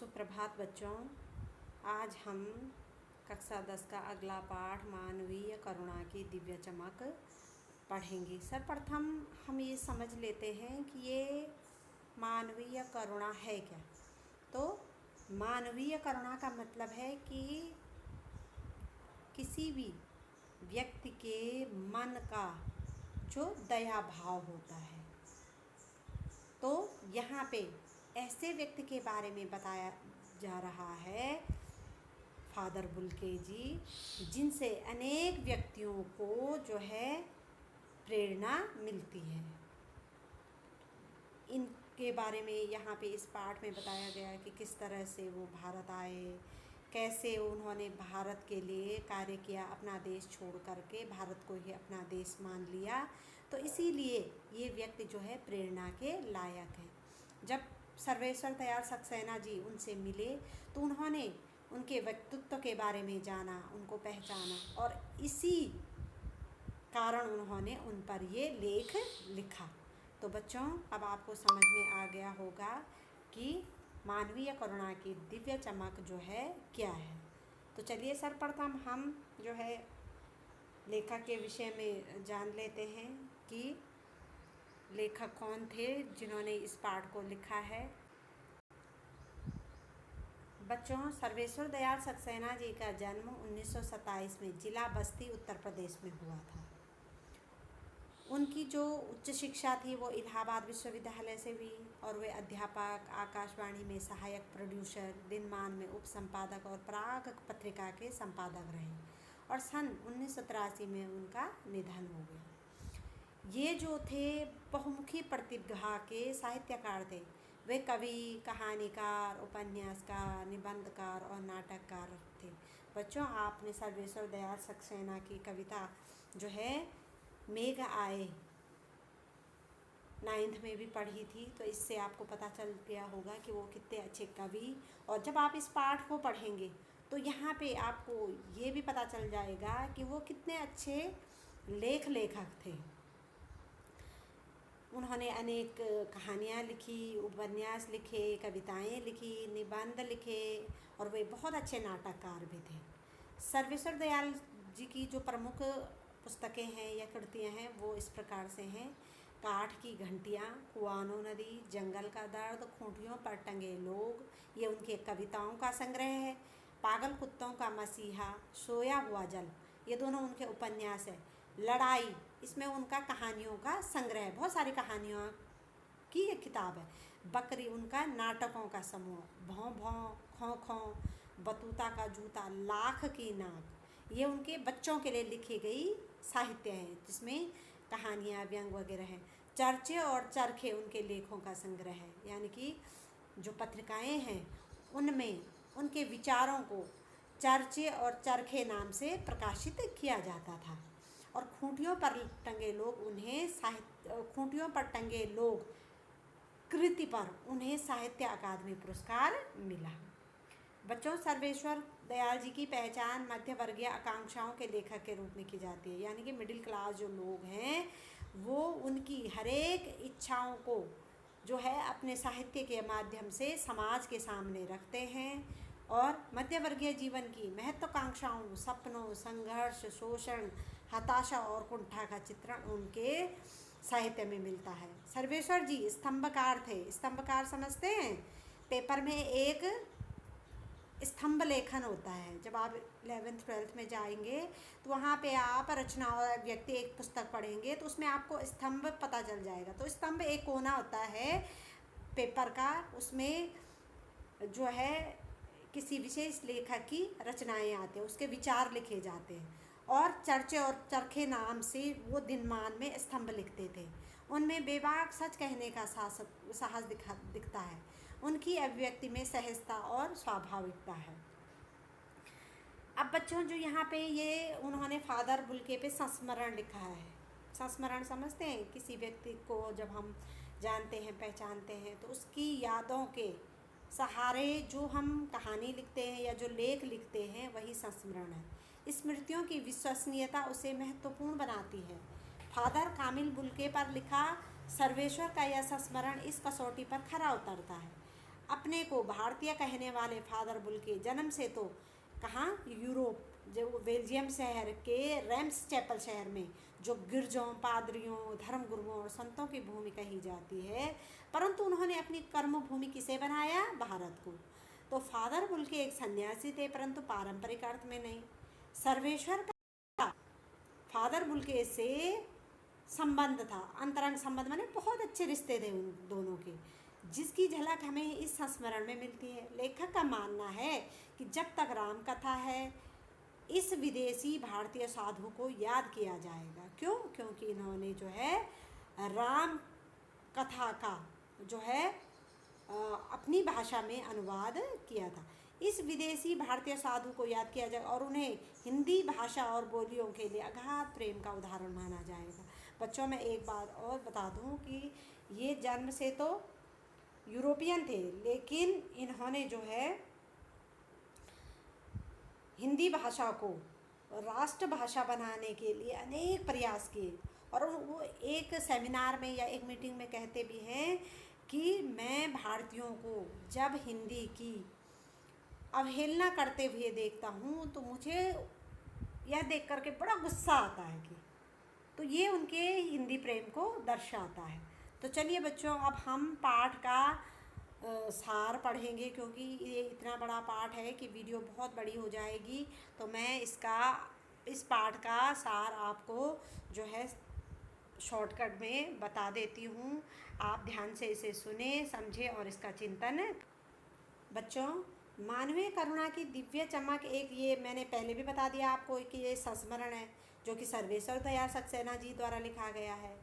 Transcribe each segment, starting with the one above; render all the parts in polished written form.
सुप्रभात बच्चों। आज हम कक्षा 10 का अगला पाठ मानवीय करुणा की दिव्य चमक पढ़ेंगे। सर्वप्रथम हम ये समझ लेते हैं कि ये मानवीय करुणा है क्या। तो मानवीय करुणा का मतलब है कि किसी भी व्यक्ति के मन का जो दया भाव होता है। तो यहाँ पे ऐसे व्यक्ति के बारे में बताया जा रहा है फादर बुल्के जी, जिनसे अनेक व्यक्तियों को जो है प्रेरणा मिलती है। इनके बारे में यहाँ पे इस पाठ में बताया गया है कि किस तरह से वो भारत आए, कैसे उन्होंने भारत के लिए कार्य किया, अपना देश छोड़ करके भारत को ही अपना देश मान लिया। तो इसीलिए ये व्यक्ति जो है प्रेरणा के लायक है। जब सर्वेश्वर दयाल सक्सेना जी उनसे मिले तो उन्होंने उनके व्यक्तित्व के बारे में जाना, उनको पहचाना और इसी कारण उन्होंने उन पर ये लेख लिखा। तो बच्चों, अब आपको समझ में आ गया होगा कि मानवीय करुणा की दिव्य चमक जो है क्या है। तो चलिए सर्वप्रथम हम जो है लेखक के विषय में जान लेते हैं कि लेखक कौन थे जिन्होंने इस पाठ को लिखा है। बच्चों, सर्वेश्वर दयाल सक्सेना जी का जन्म 1927 में जिला बस्ती उत्तर प्रदेश में हुआ था। उनकी जो उच्च शिक्षा थी वो इलाहाबाद विश्वविद्यालय से हुई और वे अध्यापक, आकाशवाणी में सहायक प्रोड्यूसर, दिनमान में उप संपादक और पराग पत्रिका के संपादक रहे और सन 1983 में उनका निधन हो गया। ये जो थे बहुमुखी प्रतिभा के साहित्यकार थे। वे कवि, कहानीकार, उपन्यासकार, निबंधकार और नाटककार थे। बच्चों, आपने सर्वेश्वर दयाल सक्सेना की कविता जो है मेघ आए 9th में भी पढ़ी थी, तो इससे आपको पता चल गया होगा कि वो कितने अच्छे कवि। और जब आप इस पाठ को पढ़ेंगे तो यहाँ पे आपको ये भी पता चल जाएगा कि वो कितने अच्छे लेखक थे। उन्होंने अनेक कहानियाँ लिखी, उपन्यास लिखे, कविताएं लिखी, निबंध लिखे और वे बहुत अच्छे नाटककार भी थे। सर्वेश्वर दयाल जी की जो प्रमुख पुस्तकें हैं या कृतियाँ हैं वो इस प्रकार से हैं। काठ की घंटियाँ, कुआनो नदी, जंगल का दर्द, खूंटियों पर टंगे लोग, ये उनके कविताओं का संग्रह है। पागल कुत्तों का मसीहा, सोया हुआ जल, ये दोनों उनके उपन्यास है। लड़ाई, इसमें उनका कहानियों का संग्रह है, बहुत सारी कहानियों की एक किताब है। बकरी, उनका नाटकों का समूह। भौं भौं, खौं खौं, बतूता का जूता, लाख की नाक, ये उनके बच्चों के लिए लिखी गई साहित्य है जिसमें कहानियाँ, व्यंग वगैरह हैं। चर्चे और चरखे उनके लेखों का संग्रह है, यानी कि जो पत्रिकाएं हैं उनमें उनके विचारों को चर्चे और चरखे नाम से प्रकाशित किया जाता था। और खूंटियों पर टंगे लोग, खूंटियों पर टंगे लोग कृति पर उन्हें साहित्य अकादमी पुरस्कार मिला। बच्चों, सर्वेश्वर दयाल जी की पहचान मध्य वर्गीय आकांक्षाओं के लेखक के रूप में की जाती है, यानी कि मिडिल क्लास जो लोग हैं वो उनकी हरेक इच्छाओं को जो है अपने साहित्य के माध्यम से समाज के सामने रखते हैं और मध्य वर्गीय जीवन की महत्वाकांक्षाओं, सपनों, संघर्ष, शोषण, हताशा और कुंठा का चित्रण उनके साहित्य में मिलता है। सर्वेश्वर जी स्तंभकार थे। स्तंभकार समझते हैं? पेपर में एक स्तंभ लेखन होता है। जब आप 11th 12th में जाएंगे तो वहाँ पे आप रचना और व्यक्ति एक पुस्तक पढ़ेंगे तो उसमें आपको स्तंभ पता चल जाएगा। तो स्तंभ एक कोना होता है पेपर का, उसमें जो है किसी विशेष लेखक की रचनाएं आती हैं, उसके विचार लिखे जाते हैं। और चर्चे और चरखे नाम से वो दिनमान में स्तंभ लिखते थे। उनमें बेबाक सच कहने का साहस दिखता है। उनकी अभिव्यक्ति में सहजता और स्वाभाविकता है। अब बच्चों, जो यहाँ पे ये उन्होंने फादर बुल्के पे संस्मरण लिखा है। संस्मरण समझते हैं? किसी व्यक्ति को जब हम जानते हैं, पहचानते हैं तो उसकी यादों के सहारे जो हम कहानी लिखते हैं या जो लेख लिखते हैं वही संस्मरण है। स्मृतियों की विश्वसनीयता उसे महत्वपूर्ण बनाती है। फादर कामिल बुल्के पर लिखा सर्वेश्वर का यह संस्मरण इस कसौटी पर खरा उतरता है। अपने को भारतीय कहने वाले फादर बुल्के जन्म से तो कहाँ, यूरोप, जो बेल्जियम शहर के रेम्स चैपल शहर में, जो गिरजों, पादरियों, धर्मगुरुओं और संतों की भूमि कही जाती है, परंतु उन्होंने अपनी कर्म भूमि किसे बनाया, भारत को। तो फादर बुल्के एक सन्यासी थे, परंतु पारंपरिक अर्थ में नहीं। सर्वेश्वर का फादर बुल्के से संबंध था, अंतरंग संबंध, माने बहुत अच्छे रिश्ते थे उन दोनों के, जिसकी झलक हमें इस संस्मरण में मिलती है। लेखक का मानना है कि जब तक राम कथा है, इस विदेशी भारतीय साधु को याद किया जाएगा। क्यों? क्योंकि इन्होंने जो है राम कथा का जो है अपनी भाषा में अनुवाद किया था। इस विदेशी भारतीय साधु को याद किया जाए और उन्हें हिंदी भाषा और बोलियों के लिए अगाध प्रेम का उदाहरण माना जाएगा। बच्चों, मैं एक बात और बता दूं कि ये जन्म से तो यूरोपियन थे, लेकिन इन्होंने जो है हिंदी भाषा को राष्ट्र भाषा बनाने के लिए अनेक प्रयास किए। और वो एक सेमिनार में या एक मीटिंग में कहते भी हैं कि मैं भारतीयों को जब हिंदी की अवहेलना करते हुए देखता हूँ तो मुझे यह देख करके बड़ा गुस्सा आता है कि, तो ये उनके हिंदी प्रेम को दर्शाता है। तो चलिए बच्चों, अब हम पाठ का सार पढ़ेंगे, क्योंकि ये इतना बड़ा पाठ है कि वीडियो बहुत बड़ी हो जाएगी। तो मैं इस पाठ का सार आपको जो है शॉर्टकट में बता देती हूँ। आप ध्यान से इसे सुने, समझे और इसका चिंतन। बच्चों, मानवीय करुणा की दिव्य चमक, एक ये मैंने पहले भी बता दिया आपको कि ये संस्मरण है जो कि सर्वेश्वर दयाल सक्सेना जी द्वारा लिखा गया है।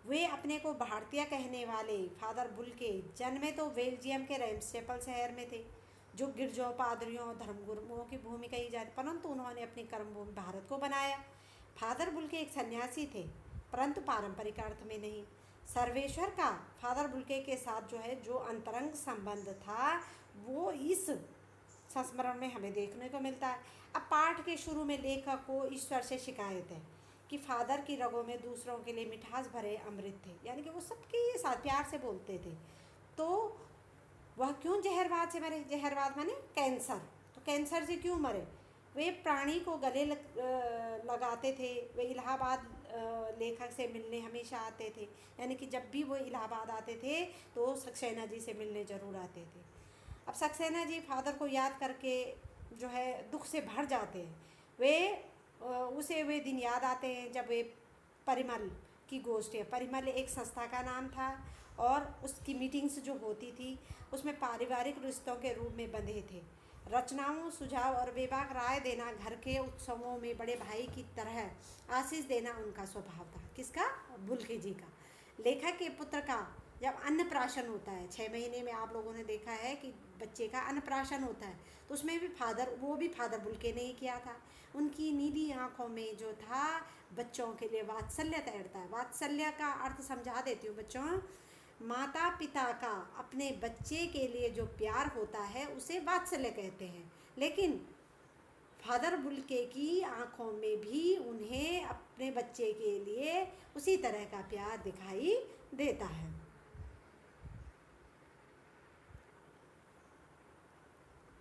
वे अपने को भारतीय कहने वाले फादर बुल्के जन्मे तो बेल्जियम के रेम्स चैपल शहर में थे, जो गिरजों, पादरियों, धर्मगुरुओं की भूमि कही जाती, परंतु उन्होंने अपनी कर्मभूमि भारत को बनाया। फादर बुल्के एक सन्यासी थे, परंतु पारंपरिक अर्थ में नहीं। सर्वेश्वर का फादर बुल्के के साथ जो है जो अंतरंग संबंध था, वो इस संस्मरण में हमें देखने को मिलता है। अब पाठ के शुरू में लेखक को ईश्वर से शिकायत है कि फादर की रगों में दूसरों के लिए मिठास भरे अमृत थे, यानी कि वो सबके साथ प्यार से बोलते थे। तो वह क्यों जहरवाद से मरे? जहरवाद माने कैंसर। तो कैंसर से क्यों मरे? वे प्राणी को गले लगाते थे। वे इलाहाबाद लेखक से मिलने हमेशा आते थे, यानी कि जब भी वो इलाहाबाद आते थे तो सक्सेना जी से मिलने ज़रूर आते थे। अब सक्सेना जी फादर को याद करके जो है दुख से भर जाते हैं। उसे वे दिन याद आते हैं जब वे परिमल की गोष्ठी, परिमल एक संस्था का नाम था और उसकी मीटिंग्स जो होती थी उसमें पारिवारिक रिश्तों के रूप में बंधे थे। रचनाओं, सुझाव और बेबाक राय देना, घर के उत्सवों में बड़े भाई की तरह आशीष देना उनका स्वभाव था। किसका? बुल्के जी का। लेखक के पुत्र का जब अन्नप्राशन होता है, 6 महीने में आप लोगों ने देखा है कि बच्चे का अन्नप्राशन होता है, तो उसमें भी वो भी फादर बुल्के ने ही किया था। उनकी नीली आँखों में जो था बच्चों के लिए वात्सल्य तैरता है। वात्सल्य का अर्थ समझा देती हूँ बच्चों। माता पिता का अपने बच्चे के लिए जो प्यार होता है उसे वात्सल्य कहते हैं, लेकिन फादर बुल्के की आँखों में भी उन्हें अपने बच्चे के लिए उसी तरह का प्यार दिखाई देता है।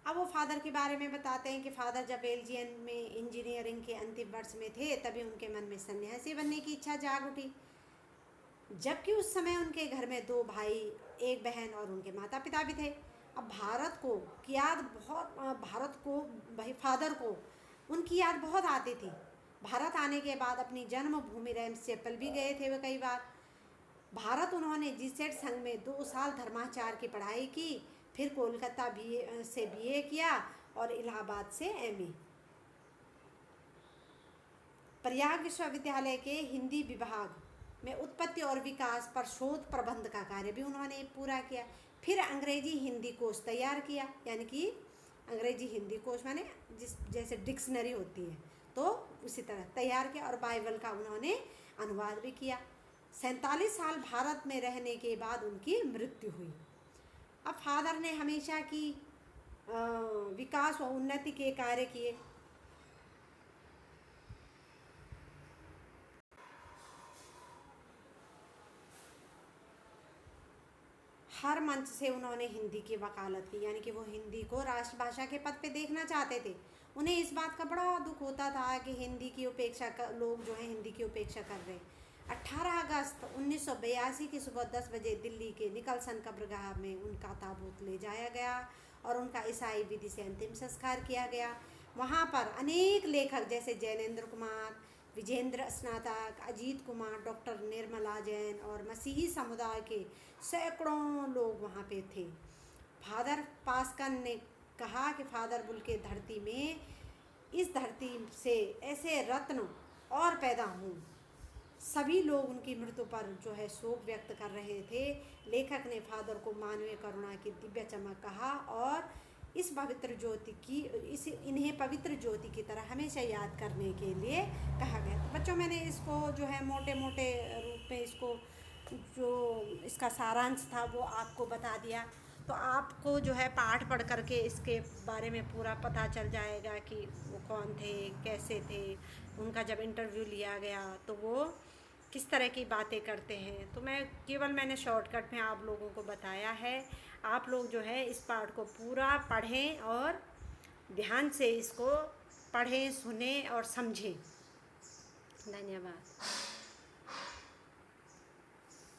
अब वो फादर के बारे में बताते हैं कि फादर जब बेल्जियम में इंजीनियरिंग के अंतिम वर्ष में थे तभी उनके मन में सन्यासी बनने की इच्छा जाग उठी, जबकि उस समय उनके घर में 2 भाई, 1 बहन और उनके माता पिता भी थे। अब भारत को भाई फादर को उनकी याद बहुत आती थी। भारत आने के बाद अपनी जन्मभूमि रेम्स चैपल भी गए थे वे कई बार। भारत उन्होंने जीसेट संघ में 2 साल धर्माचार की पढ़ाई की, फिर कोलकाता से बीए किया और इलाहाबाद से एमए। प्रयाग विश्वविद्यालय के हिंदी विभाग में उत्पत्ति और विकास पर शोध प्रबंध का कार्य भी उन्होंने पूरा किया। फिर अंग्रेजी हिंदी कोश तैयार किया, यानी कि अंग्रेजी हिंदी कोश माने जैसे डिक्शनरी होती है तो उसी तरह तैयार किया, और बाइबल का उन्होंने अनुवाद भी किया। 47 साल भारत में रहने के बाद उनकी मृत्यु हुई। अब फादर ने हमेशा की विकास और उन्नति के कार्य किए। हर मंच से उन्होंने हिंदी की वकालत की, यानी कि वो हिंदी को राष्ट्रभाषा के पद पे देखना चाहते थे। उन्हें इस बात का बड़ा दुख होता था कि हिंदी की उपेक्षा कर, लोग जो हैं हिंदी की उपेक्षा कर रहे हैं। 18 अगस्त 1982 की सुबह 10 बजे दिल्ली के निकलसन कब्रगाह में उनका ताबूत ले जाया गया और उनका ईसाई विधि से अंतिम संस्कार किया गया। वहाँ पर अनेक लेखक जैसे जैनेंद्र कुमार, विजेंद्र स्नातक, अजीत कुमार, डॉक्टर निर्मला जैन और मसीही समुदाय के सैकड़ों लोग वहाँ पे थे। फादर पास्कन ने कहा कि फादर बुल के धरती में, इस धरती से ऐसे रत्न और पैदा हों। सभी लोग उनकी मृत्यु पर जो है शोक व्यक्त कर रहे थे। लेखक ने फादर को मानवीय करुणा की दिव्य चमक कहा और इस पवित्र ज्योति की इन्हें पवित्र ज्योति की तरह हमेशा याद करने के लिए कहा गया। तो बच्चों, मैंने इसको जो है मोटे मोटे रूप में इसको जो इसका सारांश था वो आपको बता दिया। तो आपको जो है पाठ पढ़ करके इसके बारे में पूरा पता चल जाएगा कि वो कौन थे, कैसे थे, उनका जब इंटरव्यू लिया गया तो वो किस तरह की बातें करते हैं। तो मैंने शॉर्टकट में आप लोगों को बताया है। आप लोग जो है इस पाठ को पूरा पढ़ें और ध्यान से इसको पढ़ें, सुनें और समझें। धन्यवाद।